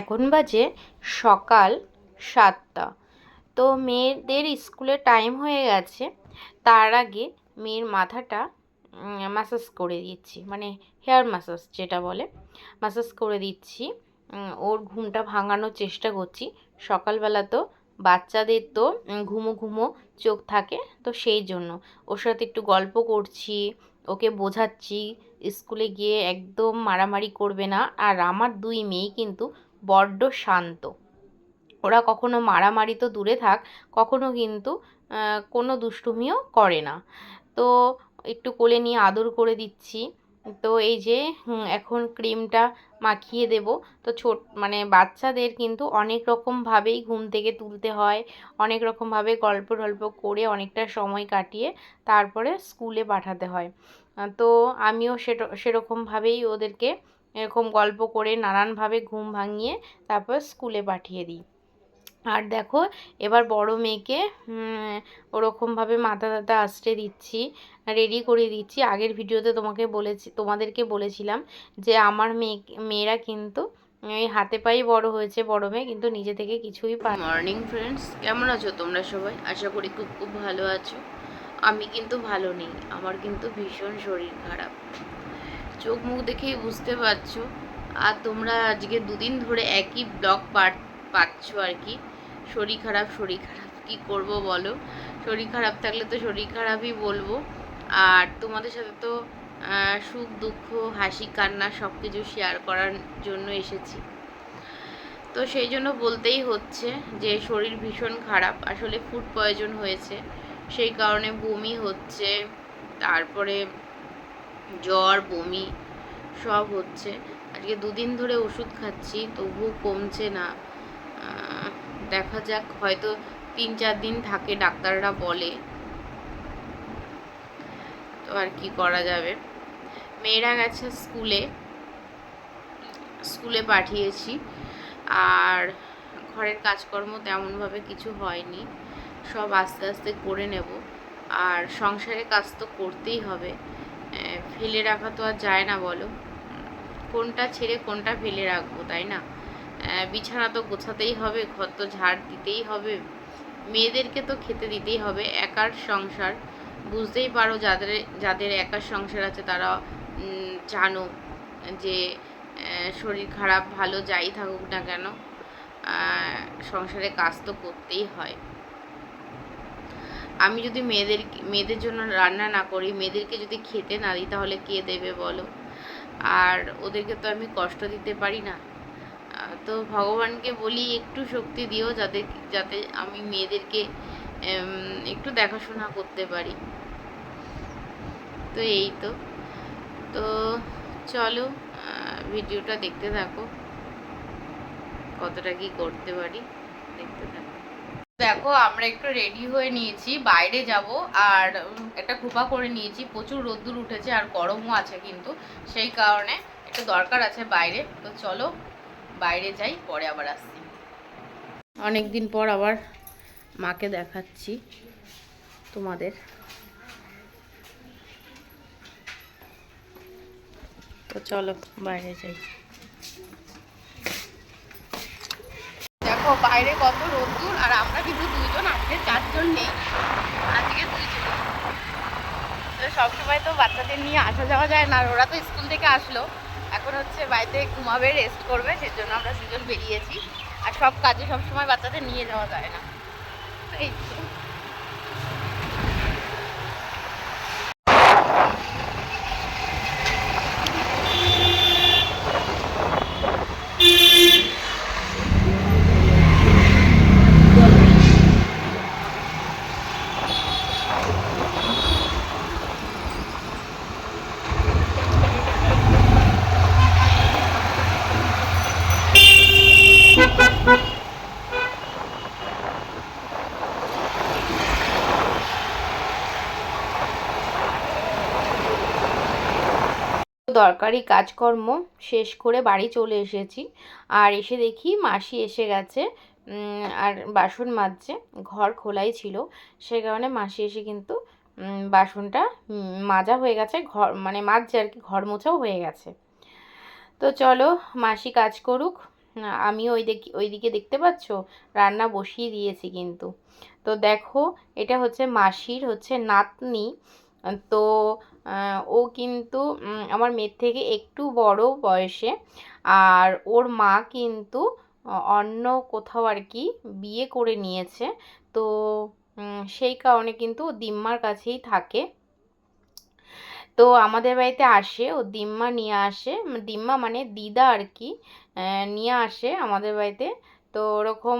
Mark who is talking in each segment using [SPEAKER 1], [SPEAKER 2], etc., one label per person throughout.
[SPEAKER 1] এখন বাজে সকাল 7টা। তো মেয়েদের স্কুলের টাইম হয়ে গেছে। তার আগে মেয়ের মাথাটা ম্যাসাজ করে দিচ্ছি, মানে হেয়ার ম্যাসাজ যেটা বলে, ম্যাসাজ করে দিচ্ছি। ওর ঘুমটা ভাঙানোর চেষ্টা করছি। সকালবেলা তো বাচ্চাদের তো ঘুমো ঘুমো চোখ থাকে, তো সেই জন্য ওর সাথে একটু গল্প করছি, ওকে বোঝাচ্ছি স্কুলে গিয়ে একদম মারামারি করবে না। আর আমার দুই মেয়ে কিন্তু বড্ড শান্ত। ওরা কখনো মারামারি তো দূরে থাক, কখনো কিন্তু কোনো দুষ্টুমিও করে না। তো একটু কোলে নিয়ে আদর করে দিচ্ছি। তো এই যে এখন ক্রিমটা মাখিয়ে দেব। তো মানে বাচ্চাদের কিন্তু অনেক রকমভাবেই ঘুম থেকে তুলতে হয়, অনেক রকমভাবে গল্প টল্প করে অনেকটা সময় কাটিয়ে তারপরে স্কুলে পাঠাতে হয়। তো আমিও সেরকমভাবেই ওদেরকে এরকম গল্প করে নানানভাবে ঘুম ভাঙিয়ে তারপর স্কুলে পাঠিয়ে দিই। আর দেখো এবার বড় মেয়েকে ওরকমভাবে মাথা টাথা আঁচড়ে দিচ্ছি, রেডি করে দিচ্ছি। আগের ভিডিওতে তোমাদেরকে বলেছিলাম যে আমার মেয়েরা কিন্তু এই হাতে পায়ে বড় হয়েছে, বড় মেয়ে কিন্তু নিজে থেকে কিছুই পারে। মর্নিং ফ্রেন্ডস, কেমন আছো তোমরা সবাই? আশা করি খুব খুব ভালো আছো। আমি কিন্তু ভালো নেই, আমার কিন্তু ভীষণ শরীর খারাপ। চোখ মুখ দেখেই বুঝতে পারছো। আর তোমরা আজকে দুদিন ধরে একই ব্লগ পাচ্ছ আর কি। শরীর খারাপ, শরীর খারাপ, কী করবো বলো? শরীর খারাপ থাকলে তো শরীর খারাপই বলবো। আর তোমাদের সাথে তো সুখ দুঃখ হাসি কান্না সব কিছু শেয়ার করার জন্য এসেছি। তো সেই জন্য বলতেই হচ্ছে যে শরীর ভীষণ খারাপ। আসলে ফুড পয়জন হয়েছে, সেই কারণে বমি হচ্ছে, তারপরে জ্বর বমি সব হচ্ছে। আজকে দুদিন ধরে ওষুধ খাচ্ছি, তবুও কমছে না। দেখা যাক, হয়তো 3-4 দিন থাকে ডাক্তাররা বলে, তো আর কি করা যাবে। মেয়েরা গেছে স্কুলে পাঠিয়েছি। আর ঘরের কাজকর্ম তেমনভাবে কিছু হয়নি, সব আস্তে আস্তে করে নেব। আর সংসারের কাজ তো করতেই হবে, ফেলে রাখা তো আর যায় না বলো। কোনটা ছেড়ে কোনটা ফেলে রাখবো, তাই না? বিছানা তো গোছাতেই হবে, ঘর তো ঝাড় দিতেই হবে, মেয়েদেরকে তো খেতে দিতেই হবে। একার সংসার বুঝতেই পারো, যাদের যাদের একার সংসার আছে তারা জানো যে শরীর খারাপ ভালো যাই থাকুক না কেন, সংসারে কাজ তো করতেই হয়। আমি যদি মেয়েদের জন্য রান্না না করি, মেয়েদেরকে যদি খেতে না দিই, তাহলে কে দেবে বলো? আর ওদেরকে তো আমি কষ্ট দিতে পারি না। তো ভগবানকে বলি একটু শক্তি দিও, যাতে আমি মেয়েদেরকে একটু দেখাশোনা করতে পারি। তো এই তো তো চলো ভিডিওটা দেখতে থাকো, কতটা কি করতে পারি দেখতে থাকো। দেখো আমরা একটু রেডি হয়ে নিয়েছি, বাইরে যাব। আর একটা খোপা করে নিয়েছি, প্রচুর রোদ্দুর উঠেছে আর গরমও আছে, কিন্তু সেই কারণে একটু দরকার আছে বাইরে। তো চলো বাইরে যাই, পরে আবার আসছি। অনেক দিন পর আবার মাকে দেখাচ্ছি তোমাদের। তো চলো বাইরে যাই। দেখো বাইরে কত রোদ্দুর, আর আমরা কিন্তু দুইজন, আজকে 4 জন নেই, আজকে 2 জন। তো সবসময় তো বাচ্চাদের নিয়ে আসা যাওয়া যায় না, আর ওরা তো স্কুল থেকে আসলো, এখন হচ্ছে বাড়িতে ঘুমাবে, রেস্ট করবে, সেজন্য আমরা 2 জন বেরিয়েছি। আর সব কাজে সবসময় বাচ্চাদের নিয়ে যাওয়া যায় না, এই তো। দরকারি কাজকর্ম শেষ করে বাড়ি চলে এসেছি। আর এসে দেখি মাসি এসে গেছে, আর বাসন মাজছে। ঘর খোলাই ছিল, সে কারণে মাসি এসে কিন্তু বাসনটা মাজা হয়ে গেছে, ঘর মানে মাজছে আর কি, ঘর মোছাও হয়ে গেছে। তো চলো মাসি কাজ করুক, আমি ওইদিকে দেখতে পাচ্ছ রান্না বসিয়ে দিয়েছি কিন্তু। তো দেখো এটা হচ্ছে মাসির হচ্ছে নাতনি। তো ও কিন্তু আমার মেয়ের থেকে একটু বড় বয়সে। আর ওর মা কিন্তু অন্য কোথাও আর কি বিয়ে করে নিয়েছে। তো সেই কারণে কিন্তু ও দিম্মার কাছেই থাকে। তো আমাদের বাড়িতে আসে, ও দিম্মা নিয়ে আসে, দিম্মা মানে দিদা আর কি, নিয়ে আসে আমাদের বাড়িতে। তো ওরকম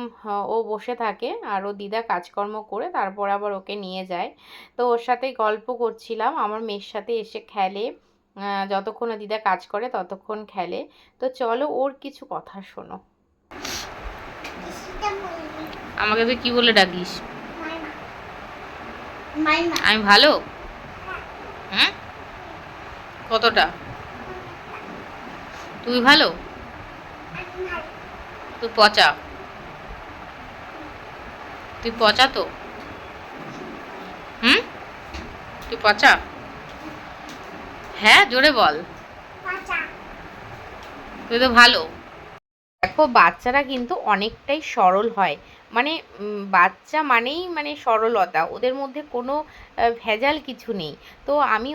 [SPEAKER 1] ও বসে থাকে আর ও দিদা কাজকর্ম করে তারপর আবার ওকে নিয়ে যায়। তো ওর সাথে গল্প করছিলাম, আমার মেয়ের সাথে এসে খেলে, যতক্ষণ ও দিদা কাজ করে ততক্ষণ খেলে। তো চলো ওর কিছু কথা শোনো। আমাকে তুই কি বলে ডাকিস? আমি ভালো? হ্যাঁ, কতটা? তুই ভালো? তুই পচা, তুই পচা তো। হুম, তুই পচা? হ্যাঁ, জোরে বল। তুই তো ভালো। দেখো বাচ্চারা কিন্তু অনেকটাই সরল হয়, মানে বাচ্চা মানেই মানে সরলতা, ওদের মধ্যে কোনো ভেজাল কিছু নেই। তো আমি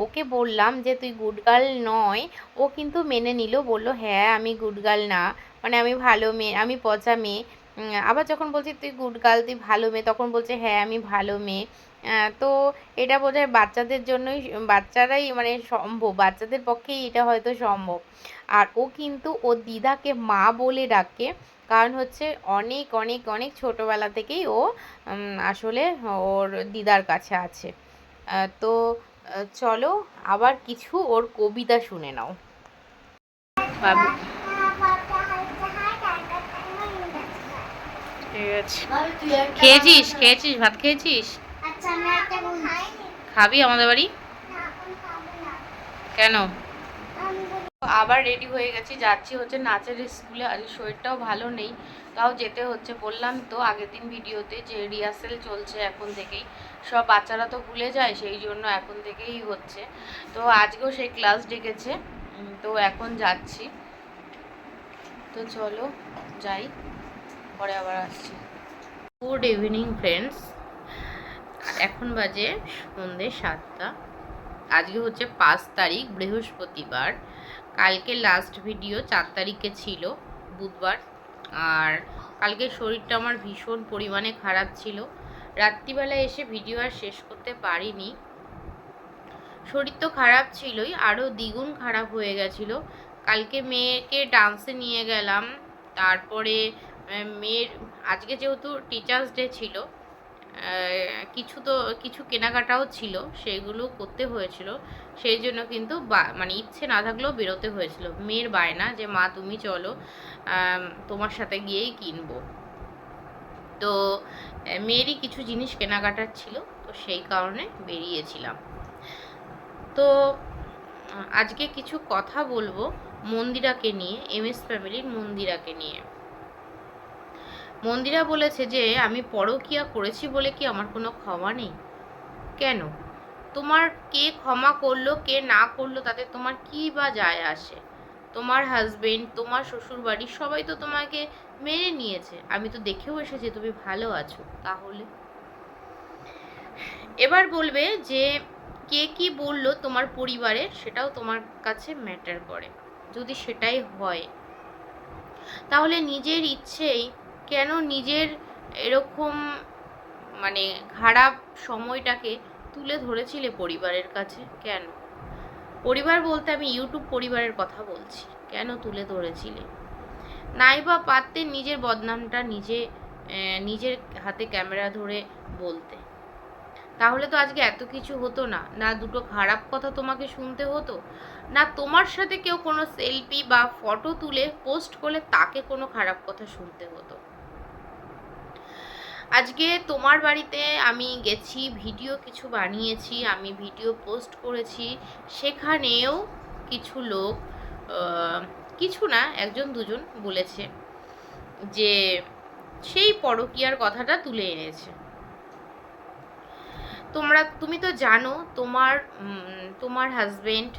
[SPEAKER 1] ওকে বললাম যে তুই গুড গার্ল নয়, ও কিন্তু মেনে নিল, বলল হ্যাঁ আমি গুড গার্ল না, মানে আমি ভালো মেয়ে, আমি পচা মেয়ে। আবার যখন বলছি তুই গুড গার্ল তুই ভালো মেয়ে, তখন বলছে হ্যাঁ আমি ভালো মেয়ে। তো এটা বোধহয় বাচ্চাদের জন্যই, বাচ্চারাই মানে সম্ভব, বাচ্চাদের পক্ষেই এটা হয়তো সম্ভব। আর ও কিন্তু ওর দিদাকে মা বলে ডাকে, কারণ হচ্ছে অনেক অনেক অনেক ছোটোবেলা থেকেই ও আসলে ওর দিদার কাছে আছে। তো চলো আবার কিছু ওর কবিতা শুনে নাও। বাবু ঠিক আছে, খেয়েছিস খেয়েছিস ভাত খেয়েছিস? খাবি আমাদের বাড়ি? কেন? আবার রেডি হয়ে গেছি, যাচ্ছি হচ্ছে নাচের স্কুলে। আজ শরীরটাও ভালো নেই, তাও যেতে হচ্ছে। বললাম তো আগের দিন ভিডিওতে যে রিহার্সেল চলছে এখন থেকেই, সব বাচ্চারা তো ভুলে যায়, সেই জন্য এখন থেকেই হচ্ছে। তো আজকেও সেই ক্লাস ডেকেছে, তো এখন যাচ্ছি। তো চলো যাই, পরে আবার আসছি। গুড ইভিনিং ফ্রেন্ডস, এখন বাজে সন্ধ্যে 7টা। আজকে হচ্ছে 5 তারিখ বৃহস্পতিবার। কালকে লাস্ট ভিডিও 4 তারিখে ছিল বুধবার। আর কালকে শরীরটা আমার ভীষণ পরিমাণে খারাপ ছিল, রাত্রিবেলা এসে ভিডিও আর শেষ করতে পারিনি। শরীর তো খারাপ ছিলই, আরও দ্বিগুণ খারাপ হয়ে গেছিলো। কালকে মেয়েকে ডান্সে নিয়ে গেলাম, তারপরে মেয়ের আজকে যেহেতু টিচার্স ডে ছিল, কিছু কেনাকাটাও ছিল, সেগুলো করতে হয়েছিল। সেই জন্য কিন্তু মানে ইচ্ছে না থাকলেও বেরোতে হয়েছিল। মেয়ের বায়না যে মা তুমি চলো, তোমার সাথে গিয়েই কিনবো। তো মেয়েরই কিছু জিনিস কেনাকাটার ছিল, তো সেই কারণে বেরিয়েছিলাম। তো আজকে কিছু কথা বলবো মন্দিরাকে নিয়ে, MS ফ্যামিলির মন্দিরাকে নিয়ে। মন্দিরা বলেছে যে আমি পরকীয়া করেছি বলে কি আমার কোনো ক্ষমা নেই? কেন? তোমার কে ক্ষমা করলো কে না করলো তাতে তোমার কি বা যায় আসে? তোমার হাজবেন্ড, তোমার শ্বশুরবাড়ি সবাই তো তোমাকে মেনে নিয়েছে, আমি তো দেখেও এসেছি তুমি ভালো আছো। তাহলে এবার বলবে যে কে কি বললো তোমার পরিবারে, সেটাও তোমার কাছে ম্যাটার করে। যদি সেটাই হয় তাহলে নিজের ইচ্ছেই কেন নিজের এরকম মানে খারাপ সময়টাকে তুলে ধরেছিলে পরিবারের কাছে? কেন? পরিবার বলতে আমি ইউটিউব পরিবারের কথা বলছি, কেন তুলে ধরেছিলে? নাইবা পারতে নিজের বদনামটা নিজের হাতে ক্যামেরা ধরে বলতে, তাহলে তো আজকে এত কিছু হতো না। না দুটো খারাপ কথা তোমাকে শুনতে হতো, না তোমার সাথে কেউ কোনো সেলফি বা ফটো তুলে পোস্ট করলে তাকে কোনো খারাপ কথা শুনতে হতো। আজকে তোমার বাড়িতে আমি গেছি, ভিডিও কিছু বানিয়েছি, আমি ভিডিও পোস্ট করেছি, সেখানেও কিছু লোক, কিছু না, একজন দুজন বলেছে যে সেই পরকীয়ার কথাটা তুলে এনেছে। তুমি তো জানো তোমার হাজবেন্ড,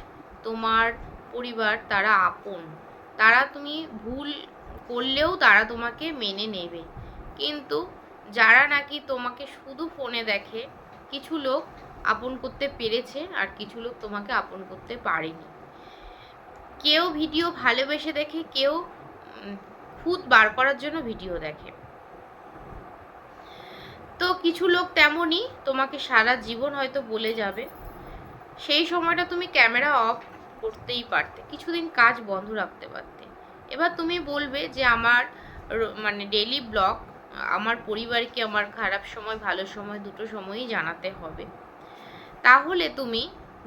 [SPEAKER 1] তোমার পরিবার তারা আপন, তারা তুমি ভুল করলেও তারা তোমাকে মেনে নেবে। কিন্তু যারা নাকি তোমাকে শুধু ফোনে দেখে, কিছু লোক আপন করতে পেরেছে আর কিছু লোক তোমাকে আপন করতে পারেনি। কেউ ভিডিও ভালোবেসে দেখে, কেউ খুদ বার করার জন্য ভিডিও দেখে। তো কিছু লোক তেমনই তোমাকে সারা জীবন হয়তো বলে যাবে। সেই সময়টা তুমি ক্যামেরা অফ করতেই পারতে, কিছুদিন কাজ বন্ধ রাখতে পারতে। এবার তুমি বলবে যে আমার মানে ডেইলি ব্লগ আমার পরিবারকে আমার খারাপ সময় ভালো সময় দুটো সময়ই জানাতে হবে। তাহলে তুমি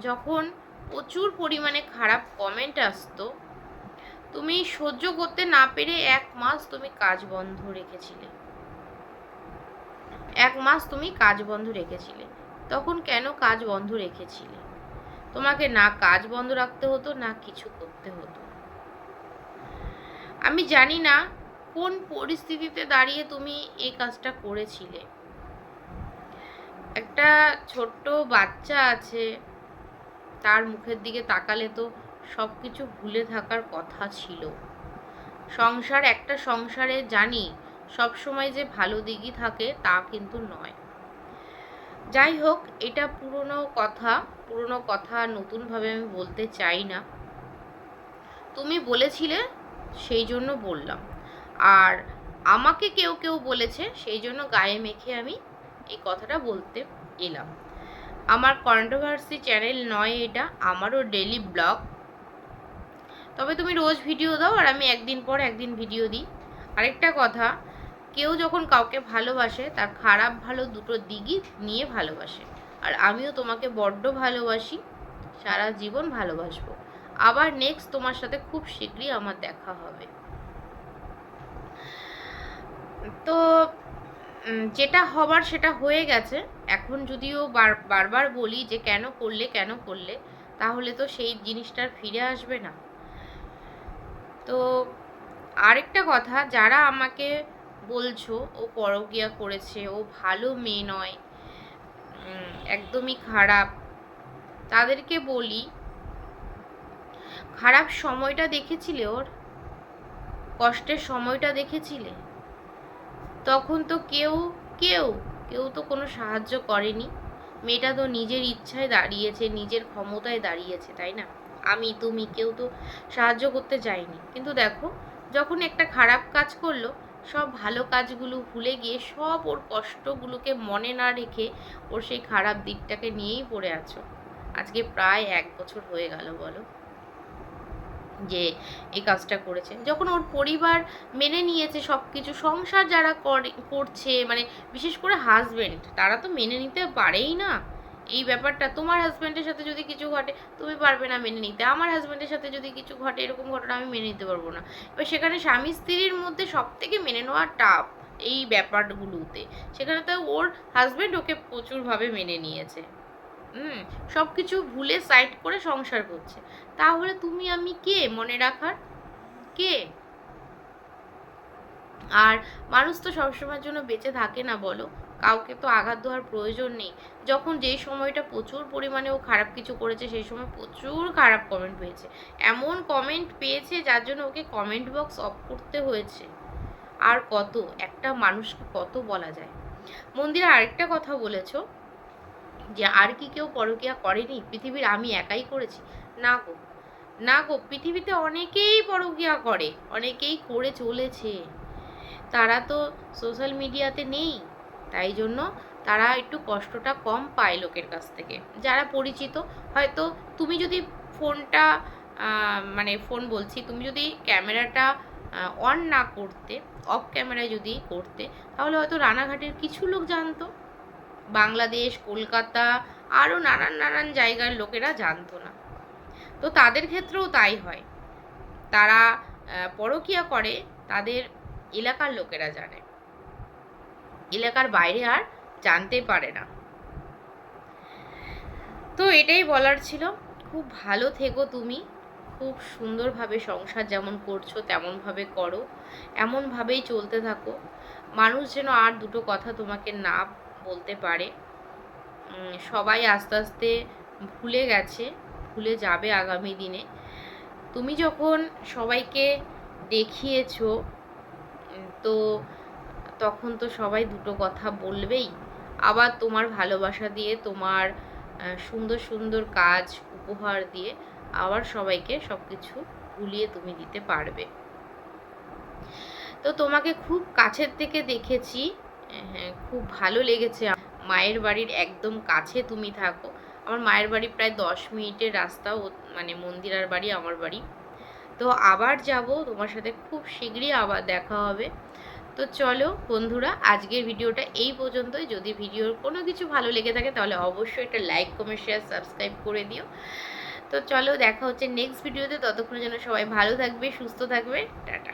[SPEAKER 1] যখন প্রচুর পরিমাণে খারাপ কমেন্ট আসতো, তুমি সহ্য করতে না পেরে 1 মাস তুমি কাজ বন্ধ রেখেছিলে। 1 মাস তুমি কাজ বন্ধ রেখেছিলে। তখন কেন কাজ বন্ধ রেখেছিলে? তোমাকে না কাজ বন্ধ রাখতে হতো, না কিছু করতে হতো। আমি জানি না কোন পরিস্থিতিতে দাঁড়িয়ে তুমি এই কাজটা করেছিলে। একটা ছোট্ট বাচ্চা আছে, তার মুখের দিকে তাকালে তো সব কিছু ভুলে থাকার কথা ছিল। সংসার, একটা সংসারে জানি সব সময় যে ভালো দিকই থাকে তা কিন্তু নয়। যাই হোক, এটা পুরনো কথা নতুনভাবে আমি বলতে চাই না। তুমি বলেছিলে সেই জন্য বললাম, আর আমাকে কেউ কেউ বলেছে সেই জন্য গায়ে মেখে আমি এই কথাটা বলতে এলাম। আমার কন্ট্রোভার্সি চ্যানেল নয় এটা, আমারও ডেইলি ব্লগ। তবে তুমি রোজ ভিডিও দাও আর আমি একদিন পর একদিন ভিডিও দিই। আরেকটা কথা, কেউ যখন কাউকে ভালোবাসে তার খারাপ ভালো দুটো দিকই নিয়ে ভালোবাসে। আর আমিও তোমাকে বড্ড ভালোবাসি, সারা জীবন ভালোবাসবো। আবার নেক্সট তোমার সাথে খুব শীঘ্রই আমার দেখা হবে। তো যেটা হবার সেটা হয়ে গেছে। এখন যদিও বারবার বলি যে কেন করলে, তাহলে তো সেই জিনিসটার ফিরে আসবে না। তো আরেকটা কথা, যারা আমাকে বলছো ও পরকীয়া করেছে, ও ভালো মেয়ে নয়, একদমই খারাপ, তাদেরকে বলি, খারাপ সময়টা দেখেছিলে, ওর কষ্টের সময়টা দেখেছিলে? তখন তো কেউ তো কোনো সাহায্য করেনি। মেয়েটা তো নিজের ইচ্ছায় দাঁড়িয়েছে, নিজের ক্ষমতায় দাঁড়িয়েছে, তাই না? আমি তুমি কেউ তো সাহায্য করতে যায়নি। কিন্তু দেখো, যখন একটা খারাপ কাজ করলো, সব ভালো কাজগুলো ভুলে গিয়ে সব ওর কষ্টগুলোকে মনে না রেখে ওর সেই খারাপ দিকটাকে নিয়েই পড়ে আছো। আজকে প্রায় 1 বছর হয়ে গেল বলো যে এই কাজটা করেছে। যখন ওর পরিবার মেনে নিয়েছে সব কিছু, সংসার যারা করছে, মানে বিশেষ করে হাজবেন্ড, তারা তো মেনে নিতে পারেই না এই ব্যাপারটা। তোমার হাজব্যান্ডের সাথে যদি কিছু ঘটে তুমি পারবে না মেনে নিতে, আমার হাজব্যান্ডের সাথে যদি কিছু ঘটে এরকম ঘটনা আমি মেনে নিতে পারবো না। এবার সেখানে স্বামী স্ত্রীর মধ্যে সব থেকে মেনে নেওয়া টাফ এই ব্যাপারগুলোতে, সেখানে তো ওর হাজব্যান্ড ওকে প্রচুরভাবে মেনে নিয়েছে। সব কিছু ভুলে সাইড করে সংসার করছে। তাহলে তুমি আমি কে মনে রাখার? কে? আর মানুষ তো সবসময়ের জন্য বেঁচে থাকে না বলো, কাউকে তো আঘাত দেওয়ার প্রয়োজন নেই। যখন যেই সময়টা প্রচুর পরিমাণে ও খারাপ কিছু করেছে, সেই সময় প্রচুর খারাপ কমেন্ট পেয়েছে, এমন কমেন্ট পেয়েছে যার জন্য ওকে কমেন্ট বক্স অফ করতে হয়েছে। আর কত, একটা মানুষকে কত বলা যায়। মন্দিরা আরেকটা কথা বলেছো যে আর কি কেউ পরকীয়া করেনি, পৃথিবীর আমি একাই করেছি। না গো, পৃথিবীতে অনেকেই পরকীয়া করে, অনেকেই করে চলেছে। তারা তো সোশ্যাল মিডিয়াতে নেই, তাই জন্য তারা একটু কষ্টটা কম পায় লোকের কাছ থেকে, যারা পরিচিত। হয়তো তুমি যদি ফোনটা মানে ফোন বলছি, তুমি যদি ক্যামেরাটা অন না করতে, অফ ক্যামেরায় যদি করতে, তাহলে হয়তো রানাঘাটের কিছু লোক জানতো, বাংলাদেশ, কলকাতা, আরও নানান জায়গার লোকেরা জানতো না। তো তাদের ক্ষেত্রেও তাই হয়, তারা পরকীয়া করে, তাদের এলাকার লোকেরা জানে, এলাকার বাইরে আর জানতে পারে না। তো এটাই বলার ছিল। খুব ভালো থেকো তুমি, খুব সুন্দরভাবে সংসার যেমন করছো তেমনভাবে করো, এমনভাবেই চলতে থাকো। মানুষ যেন আর দুটো কথা তোমাকে না বলতে পারে। সবাই আস্তে আস্তে ভুলে গেছে, ভুলে যাবে আগামী দিনে। তুমি যখন সবাইকে দেখিয়েছো তো তখন তো সবাই দুটো কথা বলবেই। আবার তোমার ভালোবাসা দিয়ে, তোমার সুন্দর সুন্দর কাজ উপহার দিয়ে আবার সবাইকে সব কিছু ভুলিয়ে তুমি দিতে পারবে। তো তোমাকে খুব কাছের থেকে দেখেছি, হ্যাঁ খুব ভালো লেগেছে। মায়ের বাড়ির একদম কাছে তুমি থাকো। আমার মায়ের বাড়ি প্রায় 10 মিনিটের রাস্তা, মানে মন্দিরার বাড়ি আমার বাড়ি। তো আবার যাব তোমার সাথে, খুব শীঘ্রই আবার দেখা হবে। তো চলো বন্ধুরা, আজকের ভিডিওটা এই পর্যন্তই। যদি ভিডিওর কোনো কিছু ভালো লেগে থাকে তাহলে অবশ্যই একটা লাইক, কমেন্ট, শেয়ার, সাবস্ক্রাইব করে দিও। তো চলো দেখা হচ্ছে নেক্সট ভিডিওতে। ততক্ষণের জন্য সবাই ভালো থাকবে, সুস্থ থাকবে, টাটা।